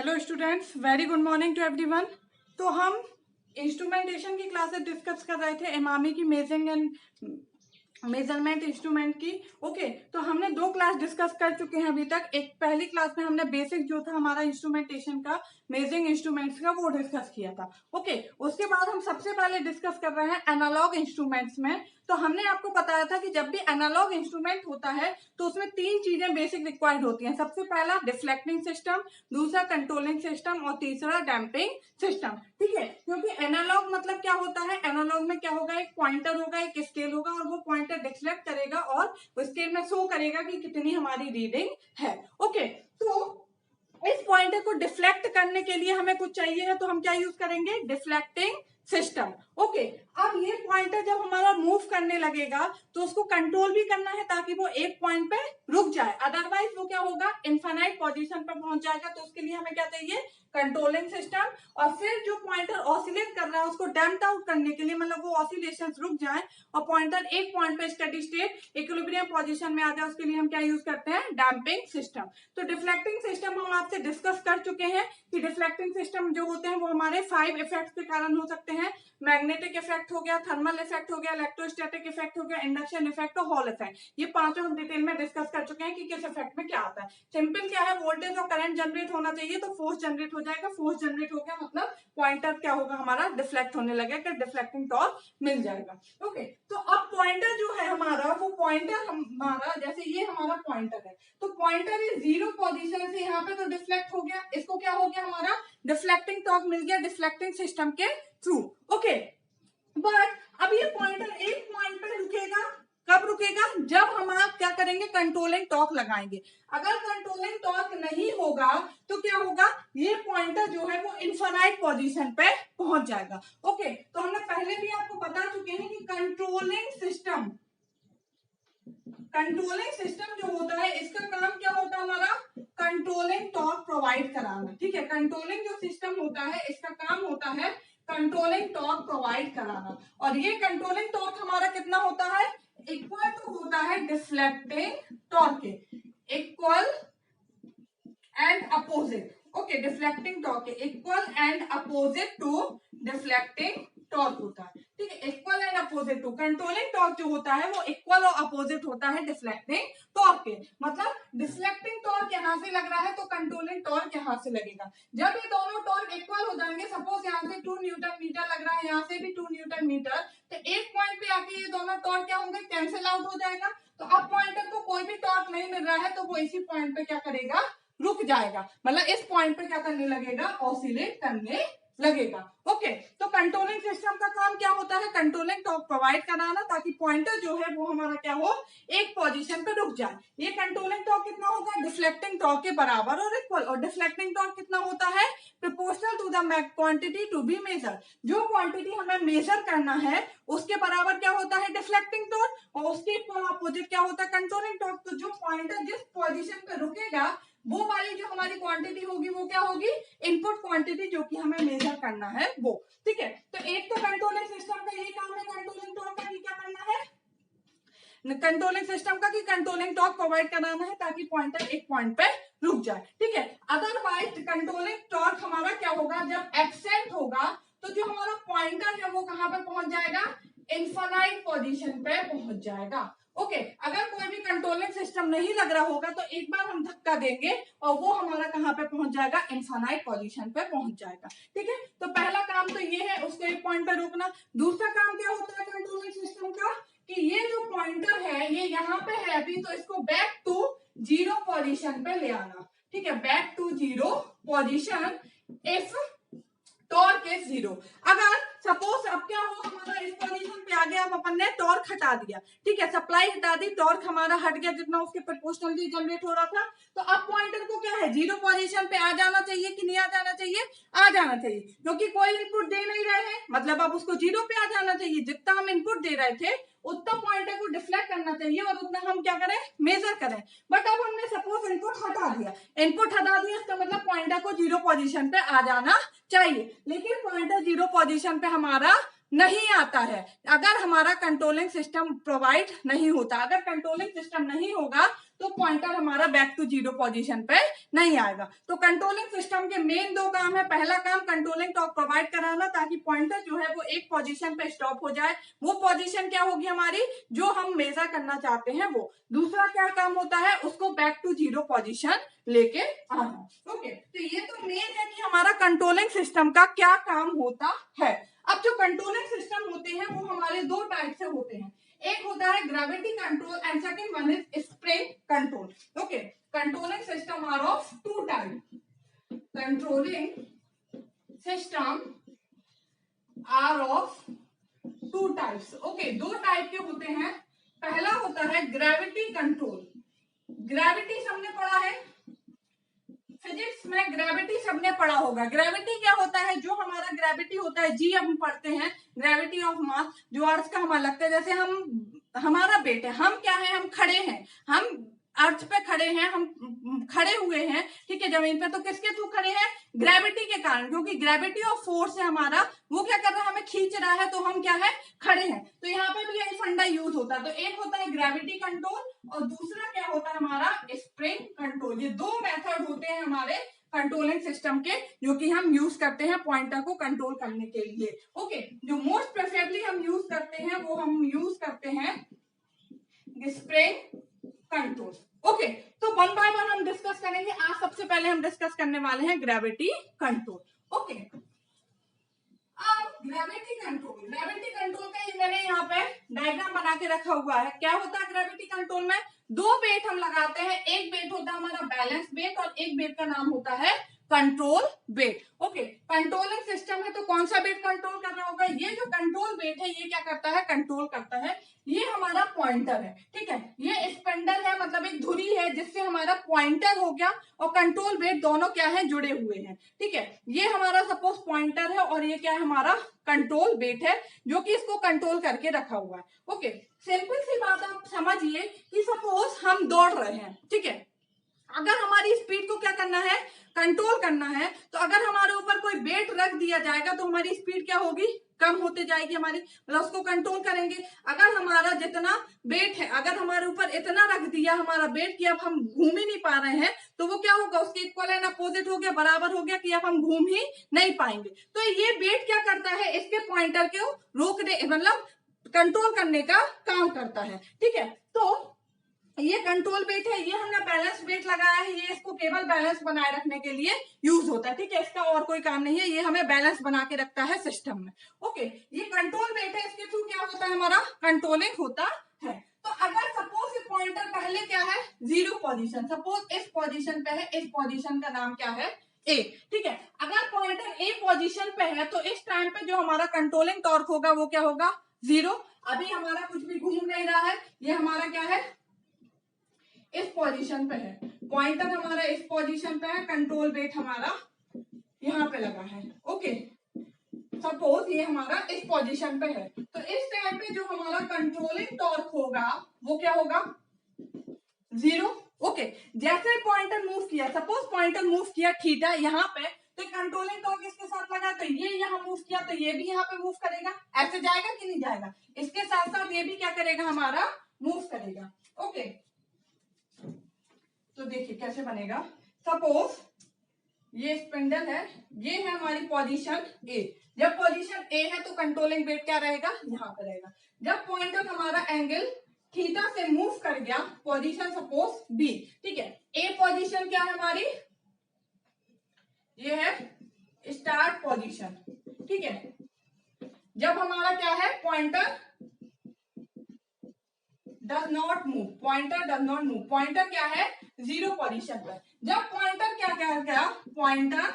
Hello students, very good morning to everyone. तो हम instrumentation की क्लासेस डिस्कस कर रहे थे, एमामी की मेजरिंग एंड मेजरमेंट इंस्ट्रूमेंट की। ओके, तो हमने दो क्लास डिस्कस कर चुके हैं अभी तक। एक पहली क्लास में हमने बेसिक जो था हमारा इंस्ट्रूमेंटेशन का, मेजरिंग इंस्ट्रूमेंट्स का, वो डिस्कस किया था। ओके, उसके बाद हम सबसे पहले डिस्कस कर रहे हैं एनालॉग इंस्ट्रूमेंट्स में। तो हमने आपको बताया था कि जब भी एनालॉग इंस्ट्रूमेंट होता है तो उसमें तीन चीजें बेसिक रिक्वायर्ड होती हैं। सबसे पहला डिफ्लेक्टिंग सिस्टम, दूसरा कंट्रोलिंग सिस्टम और तीसरा डैम्पिंग सिस्टम। ठीक है, क्योंकि एनालॉग मतलब क्या होता है, एनालॉग में क्या होगा, एक पॉइंटर होगा, एक स्केल होगा और वो पॉइंटर डिफ्लेक्ट करेगा और स्केल में शो करेगा कि कितनी हमारी रीडिंग है। ओके, तो इस पॉइंटर को डिफ्लेक्ट करने के लिए हमें कुछ चाहिए है, तो हम क्या यूज करेंगे, डिफ्लेक्टिंग सिस्टम। ओके, अब ये पॉइंटर जब हमारा मूव करने लगेगा तो उसको कंट्रोल भी करना है ताकि वो एक पॉइंट पे रुक जाए, अदरवाइज वो क्या होगा, इनफाइनाइट पोजीशन पर पहुंच जाएगा। तो उसके लिए हमें क्या चाहिए, कंट्रोलिंग सिस्टम। और फिर जो पॉइंटर ऑसिलेट कर रहा है उसको डैम्प आउट करने के लिए, मतलब वो ऑसिलेशन रुक जाए और पॉइंटर एक पॉइंट पे स्टेडी स्टेट इक्विलिब्रियम पोजीशन में आ जाए, उसके लिए हम क्या यूज करते हैं, डैम्पिंग सिस्टम। तो डिफ्लेक्टिंग सिस्टम हम आपसे डिस्कस कर चुके हैं कि डिफ्लेक्टिंग सिस्टम जो होते हैं वो हमारे 5 इफेक्ट्स के कारण हो सकते हैं। मैग्नेटिक इफेक्ट हो गया, थर्मल इफेक्ट हो गया, इलेक्ट्रोस्टैटिक इफेक्ट हो गया, इंडक्शन इफेक्ट और हॉल इफेक्ट। ये पांचों हम डिटेल में डिस्कस कर चुके हैं कि किस इफेक्ट में क्या आता है। सिंपल क्या है, वोल्टेज और करंट जनरेट होना चाहिए तो फोर्स जनरेट हो जाएगा। फोर्स जनरेट हो गया मतलब पॉइंटर क्या होगा हमारा, डिफ्लेक्ट होने लगेगा, डिफ्लेक्टिंग टॉर्क मिल जाएगा। ओके, तो अब पॉइंटर जो है हमारा, वो पॉइंटर हमारा, जैसे ये हमारा पॉइंटर है तो पॉइंटर इस जीरो पोजीशन से यहाँ पे तो डिफ्लेक्ट हो गया, इसको क्या हो गया, हमारा डिफ्लेक्टिंग टॉर्क मिल गया डिफ्लेक्टिंग सिस्टम के थ्रू। ओके, बट अब ये पॉइंटर एक पॉइंट पे रुकेगा। कब रुकेगा, जब हम आप क्या करेंगे, कंट्रोलिंग टॉर्क लगाएंगे। अगर कंट्रोलिंग टॉर्क नहीं होगा तो क्या होगा, ये पॉइंटर जो है वो इनफाइनाइट पोजीशन पे पहुंच जाएगा। ओके, तो हमने पहले भी आपको बता चुके हैं कि कंट्रोलिंग सिस्टम जो होता है इसका काम क्या होता है हमारा, कंट्रोलिंग टॉर्क प्रोवाइड कराना। ठीक है, कंट्रोलिंग जो सिस्टम होता है इसका काम होता है कंट्रोलिंग टॉर्क प्रोवाइड कराना। और ये कंट्रोलिंग टॉर्क हमारा कितना होता है, इक्वल टू होता है डिफ्लेक्टिंग टॉर्क के, equal and opposite. Okay, deflecting torque equal and opposite to deflecting torque होता है। ठीक है, equal and opposite to, controlling torque जो होता है वो इक्वल और अपोजिट होता है डिफ्लेक्टिंग टॉर्क के। मतलब डिफ्लेक्टिंग टॉर्क यहां से लग रहा है तो कंट्रोलिंग टॉर्क यहां से लगेगा। जब ये दोनों टॉर्क इक्वल हो जाएंगे, सपोज यहाँ से 2 न्यूटन मीटर लग रहा है, यहाँ से भी 2 न्यूटन मीटर, तो एक पॉइंट पे आके ये दोनों टॉर्क क्या होंगे, कैंसिल आउट हो जाएगा। तो अब पॉइंटर को कोई भी टॉर्क नहीं मिल रहा है तो वो इसी पॉइंट पे क्या करेगा, रुक जाएगा। मतलब इस पॉइंट पे क्या करने लगेगा, ऑसिलेट करने लगेगा। ओके, तो कंट्रोलिंग सिस्टम का काम क्या होता है, कंट्रोलिंग टॉर्क प्रोवाइड कराना ताकि पॉइंटर जो है वो हमारा क्या हो, एक पोजीशन पे रुक जाए। ये कंट्रोलिंग टॉर्क कितना होगा, डिफ्लेक्टिंग टॉर्क के बराबर और इक्वल। और डिफ्लेक्टिंग टॉर्क कितना होता है, proportional to the quantity to be measure. जो क्वांटिटी हमें मेजर करना है उसके बराबर क्या होता है, डिफ्लेक्टिंग टॉर्क, और उसके इक्वल अपोजिट क्या होता है, कंट्रोलिंग टॉर्क। तो जो पॉइंटर जिस पोजीशन पे रुकेगा वो वाली जो हमारी क्वांटिटी होगी वो क्या होगी, इनपुट क्वांटिटी जो कि हमें मेजर करना है वो। ठीक है, तो एक तो कंट्रोलिंग सिस्टम का ये काम है, कंट्रोलिंग टॉर्क का क्या करना है, कंट्रोलिंग सिस्टम का कि कंट्रोलिंग टॉर्क प्रोवाइड कराना है ताकि पॉइंटर एक पॉइंट पे रुक जाए। ठीक है, अदरवाइज कंट्रोलिंग टॉर्क हमारा क्या होगा, जब एब्सेंट होगा तो जो हमारा पॉइंटर है वो कहां पे पहुंच जाएगा, इनफाइनाइट पोजीशन पे पहुंच जाएगा। ओके, अगर कोई भी कंट्रोलिंग सिस्टम नहीं लग रहा होगा तो एक बार हम धक्का देंगे और वो हमारा कहां पे पहुंच जाएगा, इनफाइनाइट पोजीशन पे पहुंच जाएगा। ठीक है, तो पहला काम तो ये है, उसको एक पॉइंट पे रोकना। दूसरा काम क्या होता है कंट्रोलिंग सिस्टम का, कि ये जो पॉइंटर है ये यहाँ पे है अभी, तो इसको बैक टू जीरो पोजीशन पे ले आना। ठीक है, back to zero position if torque is zero. अगर सपोज अब क्या हो, हमारा इस पोजीशन पे आ गया, अब अपन ने टॉर्क हटा दिया। ठीक है, सप्लाई हटा दी, टॉर्क हमारा हट गया जितना उसके प्रोपोर्शनली जनरेट हो रहा था। तो अब पॉइंटर को क्या है, जीरो पोजीशन पे आ जाना चाहिए कि नहीं आ जाना चाहिए, आ जाना चाहिए, क्योंकि कोई इनपुट दे नहीं रहे हैं, मतलब अब उसको जीरो पे आ जाना चाहिए। जितना हम इनपुट दे रहे थे उतना पॉइंटर को डिफ्लेक्ट करना चाहिए और उतना हम क्या करें, मेजर करें। बट अब हमने सपोज इनपुट हटा दिया, इसका मतलब पॉइंटर को जीरो पोजीशन पे आ जाना चाहिए, लेकिन पॉइंटर जीरो पोजीशन पे हमारा नहीं आता है अगर हमारा कंट्रोलिंग सिस्टम प्रोवाइड नहीं होता। अगर कंट्रोलिंग सिस्टम नहीं होगा तो पॉइंटर हमारा बैक टू जीरो पोजीशन पे नहीं आएगा। तो कंट्रोलिंग सिस्टम के मेन दो काम है। पहला काम कंट्रोलिंग टॉर्क प्रोवाइड कराना ताकि पॉइंटर जो है वो एक पोजीशन पे स्टॉप हो जाए। वो पोजीशन क्या होगी हमारी, जो हम मेजर करना चाहते हैं वो। दूसरा क्या काम होता है, उसको बैक टू जीरो पोजीशन लेके आना। ओके, तो ये तो मेन है कि हमारा कंट्रोलिंग सिस्टम का क्या काम होता है। अब जो कंट्रोलिंग सिस्टम होते हैं वो हमारे दो टाइप से होते हैं। एक होता है gravity control and second one is spring control. Okay, controlling system are of two type. Controlling system are of two types. Okay, दो टाइप के होते हैं। पहला होता है ग्रेविटी कंट्रोल। ग्रेविटी सबने पढ़ा है, फिजिक्स में ग्रेविटी सबने पढ़ा होगा। ग्रेविटी क्या होता है, जो हमारा ग्रेविटी होता है, जी हम पढ़ते हैं ग्रेविटी ऑफ मास, जो अर्थ का हमारा लगता है जैसे हमारा वेट है, हम क्या है, हम खड़े हैं, हम अर्थ पे खड़े हैं, हम खड़े हुए हैं, ठीक है, जमीन पे, तो किसके थ्रू खड़े हैं, ग्रेविटी के कारण, क्योंकि ग्रेविटी ऑफ फोर्स है हमारा, वो क्या कर रहा है, हमें खींच रहा है, तो हम क्या है, खड़े हैं। तो यहाँ पे भी यही फंडा यूज होता है। तो एक होता है ग्रेविटी कंट्रोल और दूसरा क्या होता है हमारा स्प्रिंग कंट्रोल। ये दो मेथड होते हैं हमारे कंट्रोलिंग सिस्टम के, जो कि हम यूज करते हैं पॉइंटर को कंट्रोल करने के लिए। ओके, जो मोस्ट प्रेफरेबली हम यूज करते हैं वो हम यूज करते हैं स्प्रिंग कंट्रोल। ओके, तो वन बाय वन हम डिस्कस करेंगे। आज सबसे पहले हम डिस्कस करने वाले हैं ग्रेविटी कंट्रोल। ओके, अब ग्रेविटी कंट्रोल का ये मैंने यहाँ पे डायग्राम बना के रखा हुआ है। क्या होता है ग्रेविटी कंट्रोल में, दो वेट हम लगाते हैं। एक वेट होता है हमारा बैलेंस वेट और एक वेट का नाम होता है control weight. Okay, controlling system है तो कौन सा वेट कंट्रोल करना होगा, ये जो कंट्रोल वेट है ये क्या करता है, कंट्रोल करता है। ये हमारा पॉइंटर है, ठीक है, ये स्पेंडल है, मतलब एक धुरी है जिससे हमारा पॉइंटर हो गया और कंट्रोल वेट दोनों क्या है, जुड़े हुए हैं, ठीक है। ये हमारा सपोज पॉइंटर है और ये क्या है, हमारा कंट्रोल वेट है, जो कि इसको कंट्रोल करके रखा हुआ है। ओके, सिंपल सी बात आप समझिए कि सपोज हम दौड़ रहे हैं, ठीक है, अगर हमारी स्पीड को क्या करना है, कंट्रोल करना है, तो अगर हमारे ऊपर कोई वेट रख दिया जाएगा तो हमारी स्पीड क्या होगी, कम होते जाएगी हमारी, मतलब उसको कंट्रोल करेंगे। अगर हमारा जितना वेट है, अगर हमारे ऊपर इतना रख दिया हमारा वेट कि अब हम घूम ही नहीं पा रहे हैं, तो वो क्या होगा, उसके इक्वल एंड अपोजिट हो गया, बराबर हो गया कि अब हम घूम ही नहीं पाएंगे। तो ये वेट क्या करता है, इसके पॉइंटर को रोकने, मतलब कंट्रोल करने का काम करता है, ठीक है। तो ये कंट्रोल वेट है, ये हमने बैलेंस वेट लगाया है, ये इसको केवल बैलेंस बनाए रखने के लिए यूज होता है, ठीक है, इसका और कोई काम नहीं है, ये हमें बैलेंस बना के रखता है सिस्टम में। ओके, ये कंट्रोल वेट है, इसके थ्रू क्या होता है, हमारा कंट्रोलिंग होता है। तो अगर सपोज ये पॉइंटर पहले क्या है, जीरो पोजीशन, सपोज इस पोजीशन पे है, इस पोजीशन का नाम क्या है, ए, ठीक है। अगर पॉइंटर ए पोजीशन पे है तो इस टाइम पे जो हमारा कंट्रोलिंग टॉर्क होगा वो क्या होगा, जीरो। अभी हमारा कुछ भी घूम नहीं रहा है, ये हमारा क्या है, इस पोजीशन पे है, पॉइंटर हमारा इस पोजीशन पे है, कंट्रोल वेट हमारा यहाँ पे लगा है। ओके, सपोज ये हमारा इस पोजीशन पे है, तो इस टाइम पे जो हमारा कंट्रोलिंग टॉर्क होगा वो क्या होगा, जीरो। ओके, जैसे पॉइंटर मूव किया, सपोज पॉइंटर मूव किया थीटा यहाँ पे, तो कंट्रोलिंग टॉर्क इसके साथ लगा, तो ये यहाँ मूव किया तो ये भी यहाँ पे मूव करेगा, ऐसे जाएगा कि नहीं जाएगा, इसके साथ साथ ये भी क्या करेगा, हमारा मूव करेगा। ओके, तो देखिए कैसे बनेगा, सपोज ये स्पिंडल है, ये है हमारी पोजीशन ए। जब पोजीशन ए है तो कंट्रोलिंग वेट क्या रहेगा, यहाँ पे रहेगा। जब पॉइंटर हमारा एंगल थीटा से मूव कर गया, पोजीशन सपोज बी, ठीक है, ए पोजीशन क्या है हमारी, ये है स्टार्ट पोजीशन, ठीक है। जब हमारा क्या है, pointer does not move, pointer does not move, pointer क्या है, जीरो पोजीशन पर। जब पॉइंटर क्या कर गया, pointer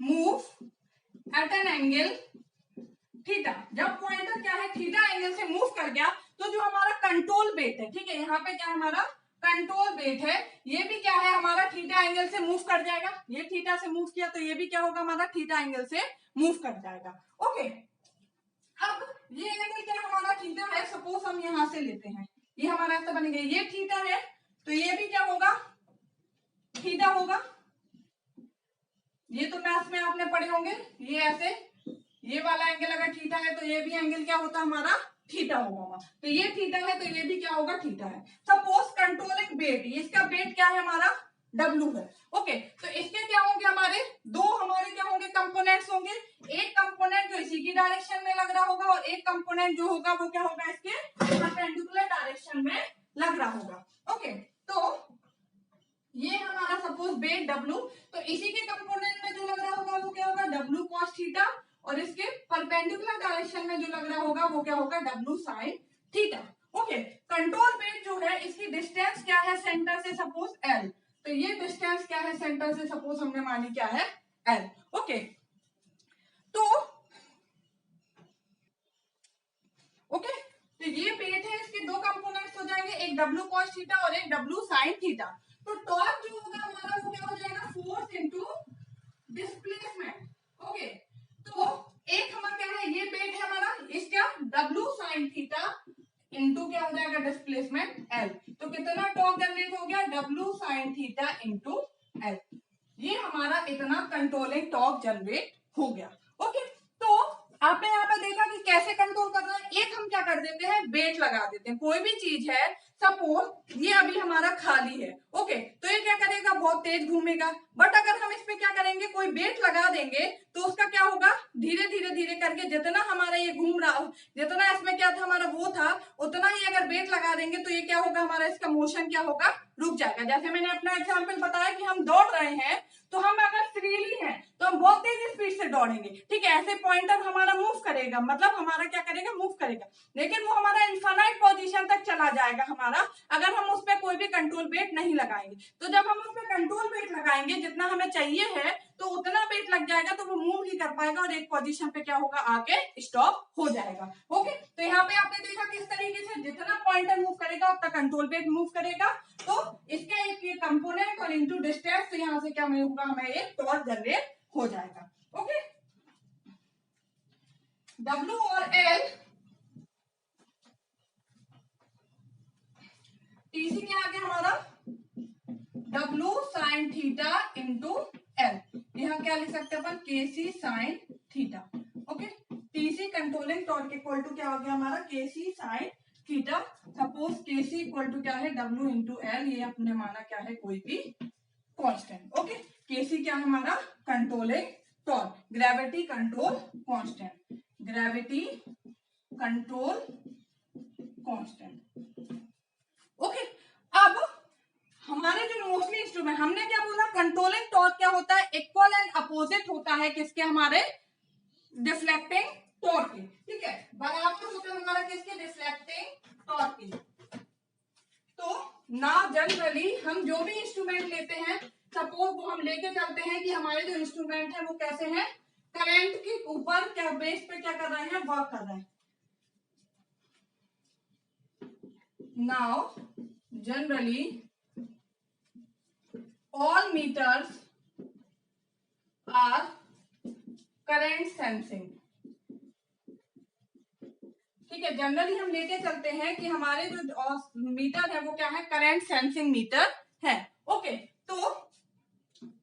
move at an angle theta, जब पॉइंटर क्या है, थीटा एंगल से मूव कर गया, तो जो हमारा कंट्रोल वेट है, ठीक है, यहाँ पे क्या हमारा कंट्रोल वेट है, ये भी क्या है हमारा थीटा एंगल से मूव कर जाएगा। ये थीटा से मूव किया तो ये भी क्या होगा, हमारा थीटा एंगल से मूव कर जाएगा। ओके, अब ये एंगल क्या हमारा थीटा है, सपोज हम यहां से लेते हैं, ये हमारा ऐसा बनेगा, ये थीटा है तो ये भी क्या होगा, थीटा होगा। ये तो मैथ्स में आपने पढ़े होंगे, ये ऐसे, ये वाला एंगल अगर थीटा है तो ये भी एंगल क्या होता है हमारा थीटा होगा। तो ये थीटा है, तो ये भी क्या होगा, थीटा है। सपोज कंट्रोलिंग वेट, इसका वेट क्या है हमारा, W है। ओके, तो इसके क्या होंगे, हमारे दो हमारे क्या होंगे, कंपोनेंट्स होंगे। एक कंपोनेंट जो इसी की डायरेक्शन में लग रहा होगा और एक कंपोनेंट जो होगा वो क्या होगा, इसके परपेंडिकुलर डायरेक्शन में लग रहा होगा। ओके, तो ये हमारा सपोज वेट W, तो इसी के कंपोनेंट में जो लग रहा होगा वो क्या होगा, W cos थीटा, और इसके परपेंडिकुलर डायरेक्शन में जो लग रहा होगा वो क्या होगा, W sin theta. Okay, control weight जो है इसकी डिस्टेंस क्या है सेंटर से, सपोज L, तो ये डिस्टेंस क्या है सेंटर से, सपोज हमने मानी क्या है, L। ओके, तो ये वेट है, इसके दो कंपोनेंट्स हो जाएंगे, एक W cos थीटा और एक W sin थीटा। तो टॉर्क जो होगा हमारा वो क्या हो जाएगा, फोर्स इनटू डिस्प्लेसमेंट। ओके, तो एक हमारा क्या है, ये वेट है हमारा, इसका W sin थीटा इनटू क्या हो जाएगा, डिस्प्लेसमेंट L। तो कितना टॉर्क जनरेट हो गया, W sin theta into L। ये हमारा इतना कंट्रोलिंग टॉर्क जनरेट हो गया। ओके, तो आपने यहाँ पे देखा कि कैसे कंट्रोल करना है। एक हम क्या कर देते हैं, वेट लगा देते हैं। कोई भी चीज है, सपोज ये अभी हमारा खाली है, ओके, तो ये क्या करेगा, बहुत तेज घूमेगा। बट अगर हम इस पे क्या करेंगे, कोई वेट लगा देंगे, तो उसका क्या होगा, धीरे धीरे धीरे करके जितना हमारा ये घूम रहा, जितना इसमें क्या था हमारा वो था, उतना ही अगर वेट लगा देंगे तो ये क्या होगा, हमारा इसका मोशन क्या होगा, रुक जाएगा। जैसे मैंने अपना एग्जाम्पल बताया कि हम दौड़ रहे हैं, तो हम अगर फ्रीली हैं तो हम बहुत तेज स्पीड से दौड़ेंगे, ठीक है, ऐसे पॉइंटर हमारा मूव करेगा, मतलब हमारा क्या करेगा, मूव करेगा, लेकिन वो हमारा इनफाइनाइट पोजीशन तक चला जाएगा हमारा, अगर हम उस पर कोई भी कंट्रोल वेट नहीं लगाएंगे। तो जब हम उस पर कंट्रोल वेट लगाएंगे, जितना हमें चाहिए है, तो उतना वेट लग जाएगा, तो वो मूव नहीं कर पाएगा और एक पोजीशन पे क्या होगा, आके स्टॉप हो जाएगा। ओके, तो यहाँ पे आपने देखा किस तरीके से जितना पॉइंटर मूव करेगा उतना कंट्रोल वेट मूव करेगा। तो इसका एक कंपोनेंट और इनटू डिस्टेंस, तो यहाँ से क्या होगा, हमें एक टॉर्क जनरेट हो जाएगा। ओके, W और L, TC क्या आ गया हमारा, W sin theta into L। यहाँ क्या लिख सकते हैं अपन, KC sin theta. Okay, TC controlling torque equal to क्या हो गया हमारा, KC sin theta. Suppose KC equal to क्या है, W इंटू L, ये अपने माना क्या है, कोई भी कांस्टेंट। ओके, KC क्या है हमारा, controlling torque, gravity control constant, gravity control constant. Okay, अब हमारे जो मोस्टली इंस्ट्रूमेंट, हमने क्या बोला, कंट्रोलिंग टॉर्क क्या होता है, इक्वल एंड अपोजिट होता है किसके, हमारे डिफ्लेक्टिंग टॉर्क के, ठीक है, बराबर होता है हमारा किसके, डिफ्लेक्टिंग टॉर्क के। तो ना जनरली हम जो भी इंस्ट्रूमेंट लेते हैं, सपोज वो हम लेके चलते हैं कि हमारे जो इंस्ट्रूमेंट है वो कैसे हैं, करंट के ऊपर क्या बेस पे क्या कर रहे हैं, वर्क कर रहे हैं। Now generally all meters are current sensing, ठीक है, जनरली हम लेके चलते हैं कि हमारे जो मीटर है वो क्या है, करंट सेंसिंग मीटर है। ओके, तो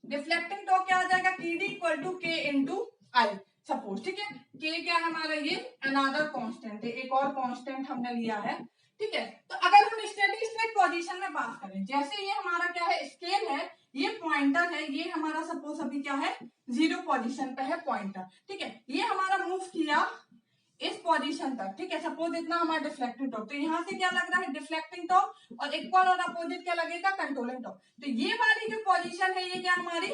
डिफ्लेक्टिंग टॉर्क क्या आ जाएगा, TD equal to K into I, suppose, ठीक है, K क्या है हमारा, ये अनदर कांस्टेंट है, एक और कांस्टेंट हमने लिया है, ठीक है। तो अगर हम स्टेडी स्टेट पोजीशन में बात करें, जैसे ये हमारा क्या है, स्केल है, ये पॉइंटर है, ये हमारा सपोज अभी क्या है, 0 पोजीशन पे है पॉइंटर, ठीक है, ये हमारा मूव किया इस पोजीशन तक, ठीक है, सपोज इतना हमारा डिफ्लेक्टिंग टॉर्क, तो यहाँ से क्या लग रहा है, डिफ्लेक्टिंग टॉर्क, और इक्वल और अपोजिट क्या लगेगा, कंट्रोलिंग टॉर्क। तो ये वाली जो पोजीशन है ये क्या हमारी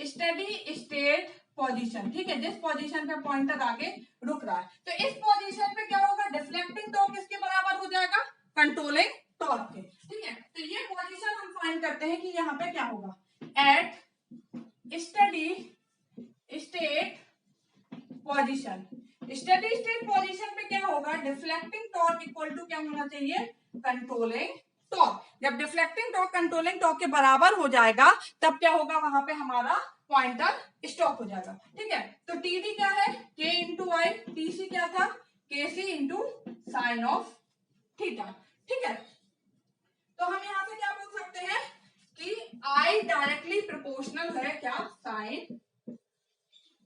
स्टेडी स्टेट पोजीशन, ठीक है, जिस पोजीशन पे पॉइंटर आगे रुक रहा है, तो इस पोजीशन पे क्या होगा, डिफ्लेक्टिंग टॉर्क किसके बराबर हो जाएगा, कंट्रोलिंग टॉर्क के, ठीक है। तो ये पोजीशन हम फाइंड करते हैं कि यहाँ पे क्या होगा, at steady state position, steady state position पे क्या होगा, डिफ्लेक्टिंग टॉर्क इक्वल टू क्या होना चाहिए, कंट्रोलिंग टॉर्क। जब डिफ्लेक्टिंग टॉर्क कंट्रोलिंग टॉर्क के बराबर हो जाएगा, तब क्या होगा, वहां पे हमारा पॉइंटर स्टॉप हो जाएगा, ठीक है। तो TD क्या है, K इंटू आई, TC क्या था, KC into sine of theta, ठीक है। तो हम यहाँ से क्या बोल सकते हैं कि I डायरेक्टली प्रोपोर्शनल है क्या, साइन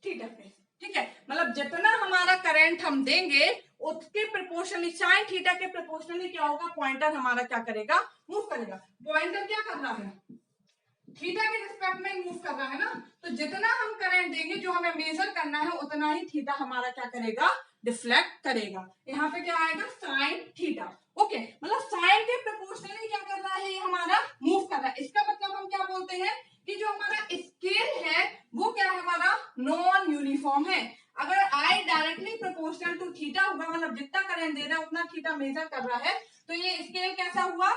थीटा पे, ठीक है, मतलब जितना हमारा करंट हम देंगे उसके प्रोपोर्शनली साइन थीटा के प्रोपोर्शनली क्या होगा, पॉइंटर हमारा क्या करेगा, मूव करेगा। पॉइंटर क्या कर रहा है, थीटा के रिस्पेक्ट में मूव कर रहा है ना, तो जितना हम करंट देंगे जो हमें मेजर करना है उतना ही थीटा हमारा क्या करेगा, डिफ्लेक्ट करेगा। यहाँ पे क्या आएगा, साइन थीटा। ओके, मतलब साइन के प्रोपोर्शनली क्या कर रहा है, ये हमारा मूव कर रहा है। इसका मतलब हम क्या बोलते हैं कि जो हमारा स्केल है वो क्या है, हमारा नॉन यूनिफॉर्म है। अगर I directly proportional to theta होगा, मतलब जितना करंट दे रहा है उतना थीटा मेजर कर रहा है, तो ये स्केल कैसा हुआ,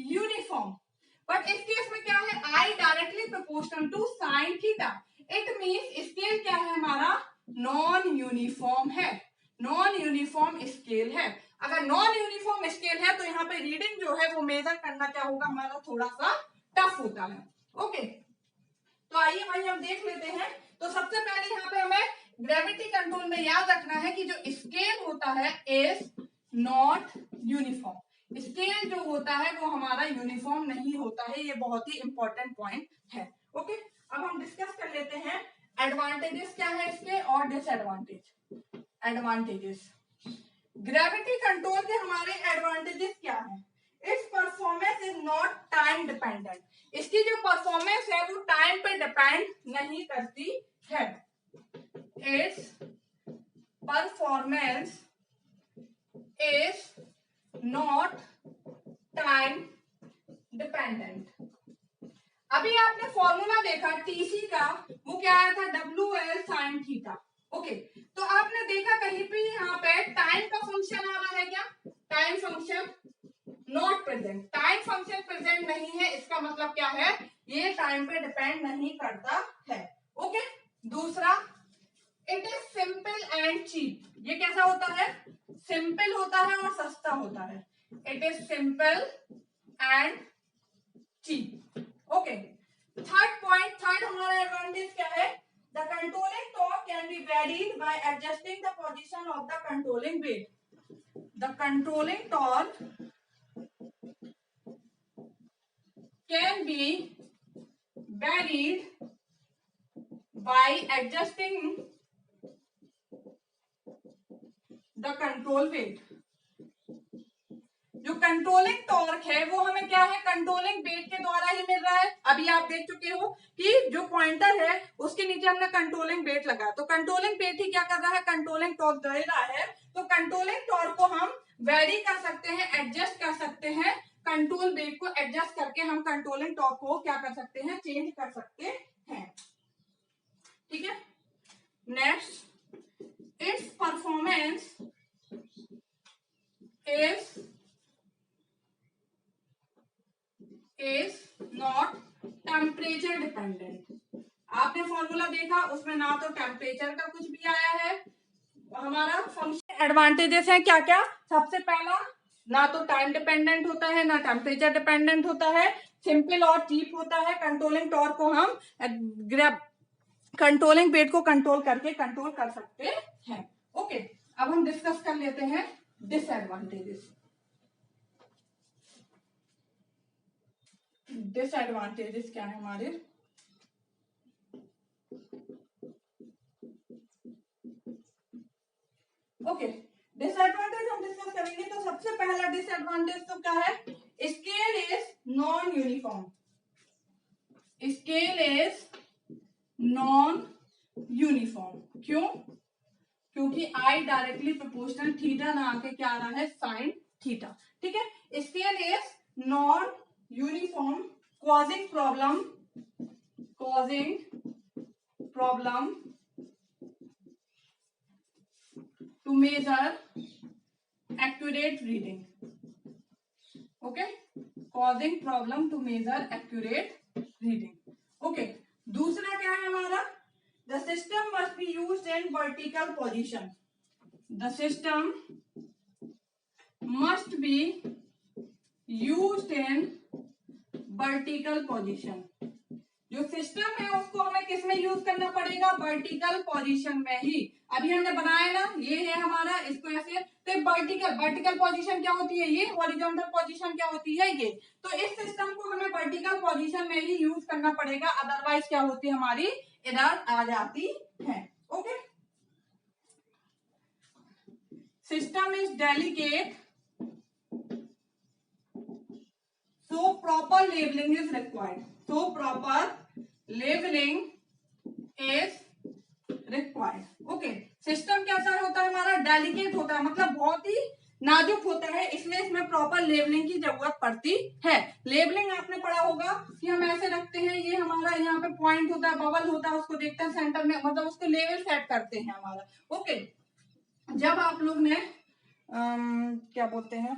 यूनिफॉर्म। बट इस केस में क्या है, I directly proportional to sine theta, it means scale क्या है हमारा, नॉन यूनिफॉर्म है, नॉन यूनिफॉर्म स्केल है। अगर नॉन यूनिफॉर्म स्केल है तो यहाँ पे रीडिंग जो है वो मेजर करना क्या होगा, हमारा थोड़ा सा टफ होता है। ओके, तो आइए भाई हम देख लेते हैं। तो सबसे पहले यहाँ पे हमें ग्रेविटी कंट्रोल में याद रखना है कि जो स्केल होता है इज नॉट यूनिफॉर्म। स्केल जो होता है वो हमारा यूनिफॉर्म नहीं होता है, ये बहुत ही इंपॉर्टेंट पॉइंट है। ओके, अब हम डिस्कस कर लेते हैं एडवांटेजेस क्या है इसके और डिसएडवांटेज। एडवांटेजेस, ग्रेविटी कंट्रोल के हमारे एडवांटेजेस क्या है, it's performance is not time dependent. इसकी जो परफॉर्मेंस है वो टाइम पे डिपेंड नहीं करती है। It's performance is not time dependent. अभी आपने फॉर्मूला देखा टीसी का, वो क्या आया था, WL sin थीटा। ओके, तो आपने देखा कहीं पे यहाँ पे टाइम का फंक्शन आ रहा है क्या, time function not present, time function present नहीं है, इसका मतलब क्या है, ये टाइम पे डिपेंड नहीं करता है। ओके, दूसरा, it is simple and cheap. ये कैसा होता है, सिंपल होता है और सस्ता होता है। It is simple and cheap. Okay, third point, third हमारा एडवांटेज क्या है, the controlling torque can be varied by adjusting the position of the controlling weight. The controlling torque can be varied by adjusting the control weight. जो controlling torque है वो हमें क्या है, controlling wait के द्वारा ही मिल रहा है। अभी आप देख चुके हो कि जो पॉइंटर है उसके नीचे हमने कंट्रोलिंग वेट लगाया, तो कंट्रोलिंग वेट ही क्या कर रहा है, कंट्रोलिंग टॉर्क दे रहा है। तो कंट्रोलिंग टॉर्क को हम वेरी कर सकते हैं, एडजस्ट कर सकते हैं, कंट्रोल वेट को एडजस्ट करके हम कंट्रोलिंग टॉर्क को क्या कर सकते हैं, चेंज कर सकते हैं। ठीक है, next, it's performance is not temperature dependent. आपने फॉर्मूला देखा, उसमें ना तो टेम्परेचर का कुछ भी आया है, हमारा फंक्शन एडवांटेजेस है क्या क्या, सबसे पहला, ना तो टाइम डिपेंडेंट होता है ना टेम्परेचर डिपेंडेंट होता है, सिंपल और चीप होता है, कंट्रोलिंग टॉर्क को हम कंट्रोलिंग वेट को कंट्रोल करके कंट्रोल कर सकते हैं। ओके, अब हम डिस्कस कर लेते हैं डिसएडवांटेजेस। डिसएडवांटेजेस क्या है हमारे, ओके, डिसएडवांटेज हम डिस्कस करेंगे। तो सबसे पहला डिसएडवांटेज तो क्या है, scale is non uniform. Scale is non uniform, क्यों, क्योंकि आई डायरेक्टली प्रोपोर्शनल थीटा ना आके क्या आ रहा है, साइन थीटा। ठीक है, scale is non uniform causing problem to measure accurate reading. Okay, causing problem to measure accurate reading. Okay, दूसरा क्या है हमारा, the system must be used in vertical position. The system must be used in vertical position. जो system है उसको हमें किस में यूज करना पड़ेगा, वर्टिकल पोजीशन में ही। अभी हमने बनाया ना, ये है हमारा, इसको ऐसे, तो वर्टिकल पोजीशन क्या होती है, ये हॉरिजॉन्टल पोजीशन क्या होती है, ये। तो इस सिस्टम को हमें वर्टिकल पोजीशन में ही यूज करना पड़ेगा, अदरवाइज क्या होती है, हमारी एरर आ जाती है। Okay, system is delicate so proper labeling is required. So proper labeling is required. Okay. System कैसा होता है हमारा, डेलिकेट होता है, मतलब बहुत ही नाजुक होता है, इसलिए इसमें प्रॉपर लेबलिंग की जरूरत पड़ती है। लेबलिंग आपने पढ़ा होगा कि हम ऐसे रखते हैं, ये हमारा यहाँ पे पॉइंट होता है, बबल होता है, उसको देखते हैं सेंटर में, मतलब उसको लेवल सेट करते हैं हमारा। ओके, जब आप लोग ने क्या बोलते हैं,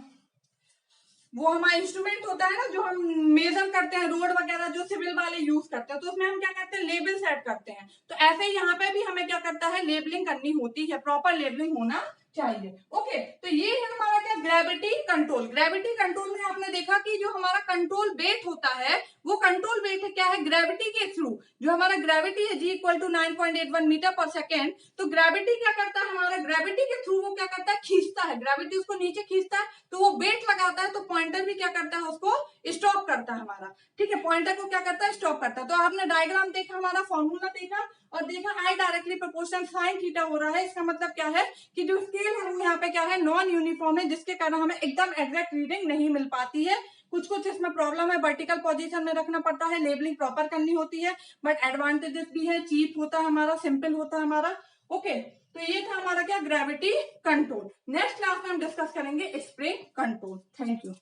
वो हमारा इंस्ट्रूमेंट होता है ना जो हम मेजर करते हैं, रोड वगैरह जो सिविल वाले यूज करते हैं, तो उसमें हम क्या करते हैं, लेबल सेट करते हैं। तो ऐसे ही यहाँ पे भी हमें क्या करता है, लेबलिंग करनी होती है, प्रॉपर लेबलिंग होना चाहिए। ओके, तो ये है हमारा क्या, ग्रेविटी कंट्रोल। ग्रेविटी कंट्रोल में आपने देखा कि जो हमारा कंट्रोल वेट होता है, वो कंट्रोल वेट क्या है, ग्रेविटी के थ्रू, जो हमारा ग्रेविटी है G = 9.81 मीटर पर सेकेंड, तो ग्रेविटी क्या करता है, हमारा ग्रेविटी के थ्रू वो क्या करता है, खींचता है, ग्रेविटी उसको नीचे खींचता है, तो वो वेट लगाता है, तो पॉइंटर भी क्या करता है, उसको स्टॉप करता है हमारा। ठीक है, पॉइंटर को क्या करता है, स्टॉप करता है। तो आपने डायग्राम देखा, हमारा फॉर्मूला देखा और देखा I directly proportional sin theta हो रहा है। इसका मतलब क्या है कि जो स्केल है वो यहाँ पे क्या है, नॉन यूनिफॉर्म है, जिसके कारण हमें एकदम एग्जैक्ट रीडिंग नहीं मिल पाती है। कुछ इसमें प्रॉब्लम है, वर्टिकल पोजीशन में रखना पड़ता है, लेबलिंग प्रॉपर करनी होती है, बट एडवांटेजेस भी है, चीप होता है हमारा, सिंपल होता है हमारा। ओके, तो ये था हमारा क्या, ग्रेविटी कंट्रोल। नेक्स्ट क्लास में हम डिस्कस करेंगे स्प्रिंग कंट्रोल। Thank you.